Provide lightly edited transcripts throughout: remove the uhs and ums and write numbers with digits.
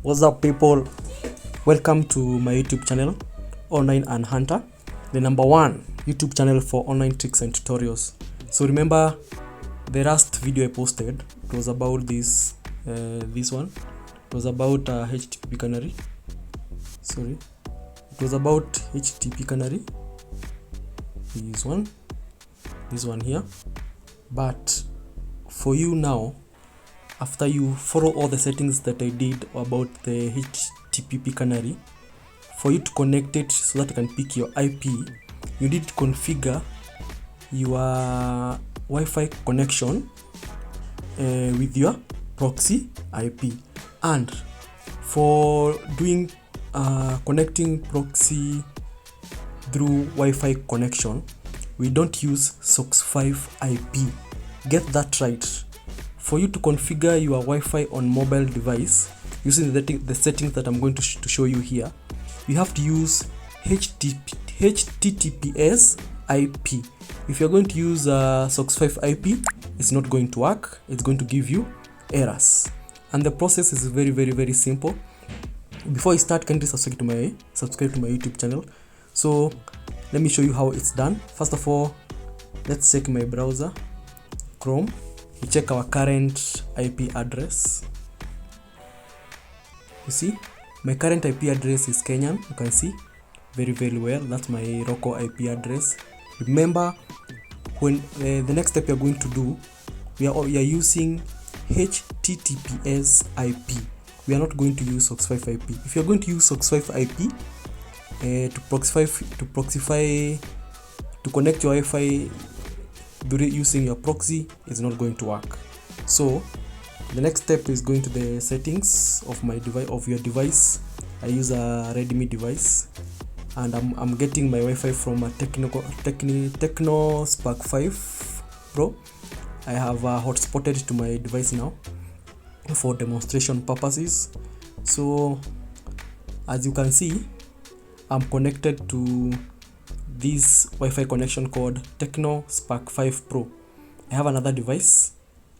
What's up, people? Welcome to my YouTube channel, OnlineEarnHunter, the #1 YouTube channel for online tricks and tutorials. So remember the last video I posted, it was about this one. It was about HTTP canary. Sorry, it was about HTTP canary. This one here. But for you now, after you follow all the settings that I did about the HTTP canary, for you to connect it so that it can pick your IP, you need to configure your Wi-Fi connection with your proxy IP. And for doing connecting proxy through Wi-Fi connection, we don't use SOCKS5 IP. Get that right. For you to configure your Wi-Fi on mobile device using the settings that I'm going to show you here, you have to use HTTPS IP. If you're going to use SOCKS5 IP, it's not going to work. It's going to give you errors. And the process is very simple. Before I start, kindly subscribe to my YouTube channel. So let me show you how it's done. First of all, let's check my browser, Chrome. We check our current IP address. You see, my current IP address is Kenyan. You can see very well. That's my local IP address. Remember, when the next step we are going to do, we are using HTTPS IP. We are not going to use SOCKS5 IP. If you are going to use SOCKS5 IP to connect your Wi-Fi using your proxy, is not going to work. So the next step is going to the settings of my device, of your device. I use a Redmi device, and I'm getting my Wi-Fi from a Tecno Spark 5 Pro. I have hotspotted to my device now for demonstration purposes. So as you can see, I'm connected to this Wi-Fi connection called Tecno Spark 5 Pro. I have another device.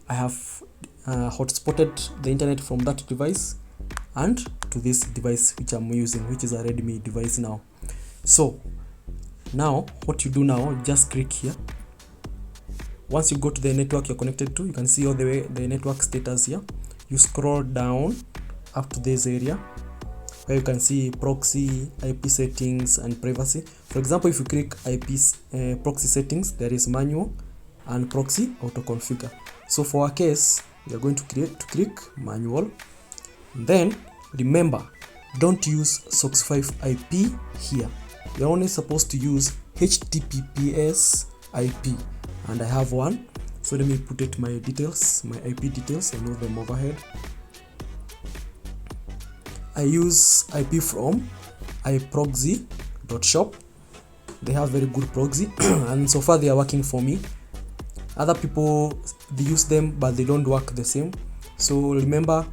I have hotspotted the internet from that device and to this device which I'm using, which is a Redmi device now. So now what you do now, just click here. Once you go to the network you're connected to, you can see all the way the network status here. You scroll down up to this area where you can see proxy, IP settings, and privacy. For example, if you click proxy settings, there is manual and proxy auto configure. So for our case, we are going to click manual. Then remember, don't use SOCKS5 IP here. You're only supposed to use HTTPS IP, and I have one. So let me put it my details, my IP details. I know them overhead. I use IP from iproxy.shop. They have very good proxy and so far they are working for me. Other people, they use them but they don't work the same. So remember,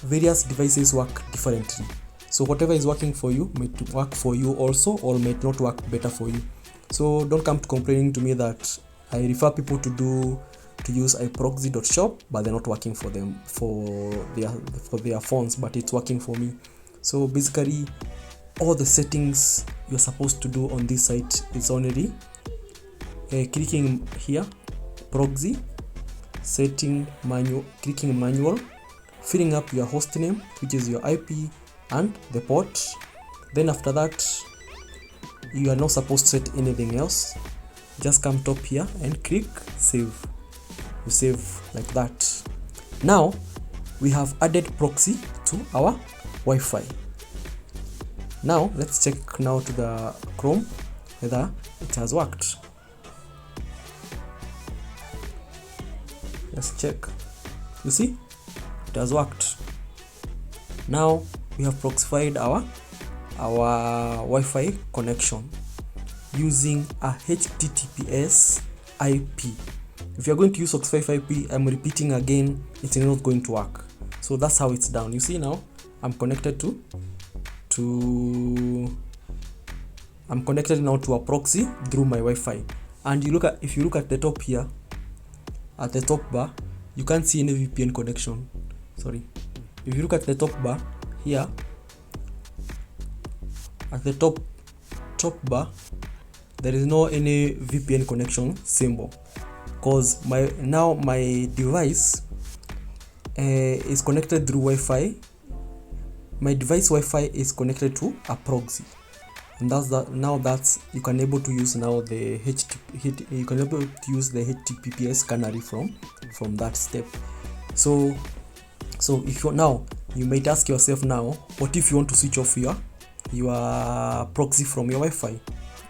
various devices work differently. So whatever is working for you might work for you also, or might not work better for you. So don't come to complaining to me that I refer people to use iproxy.shop but they're not working for them for their phones, but it's working for me. So basically all the settings you're supposed to do on this site is only clicking here, proxy, setting manual, clicking manual, filling up your host name, which is your IP and the port. Then after that, you are not supposed to set anything else. Just come top here and click save. You save like that. Now we have added proxy to our Wi-Fi. Now let's check now to the Chrome whether it has worked. Let's check. You see, it has worked. Now we have proxified our Wi-Fi connection using a HTTPS IP. If you're going to use SOCKS5 IP, I'm repeating again, it's not going to work. So that's how it's done. You see now, I'm connected I'm connected now to a proxy through my Wi-Fi. And if you look at the top here, at the top bar, you can't see any VPN connection. Sorry. If you look at the top bar, here at the top bar, there is no any VPN connection symbol, because my device is connected through Wi-Fi. My device Wi-Fi is connected to a proxy, and that's that. Now that's you can able to use now the you can able to use the HTTPS canary from that step. So if you now, you might ask yourself now, what if you want to switch off your proxy from your Wi-Fi?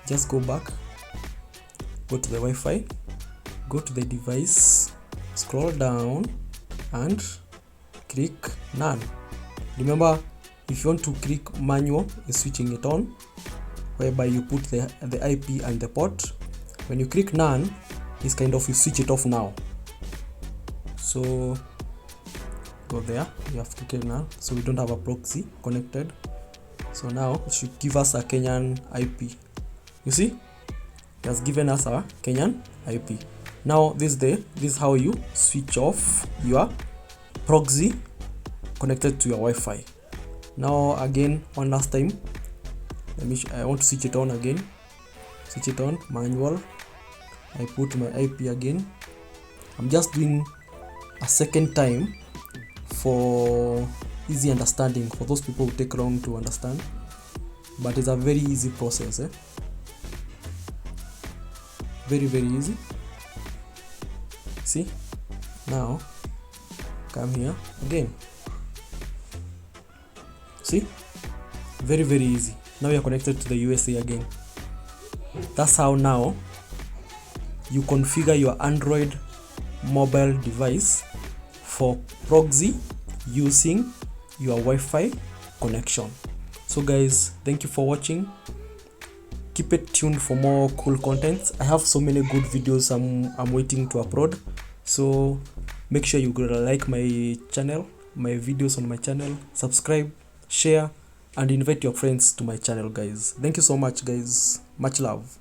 Just go back, go to the Wi-Fi, go to the device, scroll down and click none. Remember, if you want to click manual, is switching it on, whereby you put the IP and the port. When you click none, it's kind of you switch it off now. So go there, you have to click none, so we don't have a proxy connected. So now it should give us a Kenyan IP. You see, it has given us a Kenyan IP. Now this is how you switch off your proxy connected to your Wi-Fi. Now again, one last time, I want to switch it on again. Switch it on, manual. I put my IP again. I'm just doing a second time for easy understanding, for those people who take long to understand, but it's a very easy process. Very easy. See, now come here again. See, very easy. Now you're connected to the USA again. That's how now you configure your Android mobile device for proxy using your Wi-Fi connection. So guys, thank you for watching. Keep it tuned for more cool content. I have so many good videos I'm waiting to upload, so make sure you go like my channel, my videos on my channel, subscribe, share, and invite your friends to my channel, guys. Thank you so much, guys. Much love.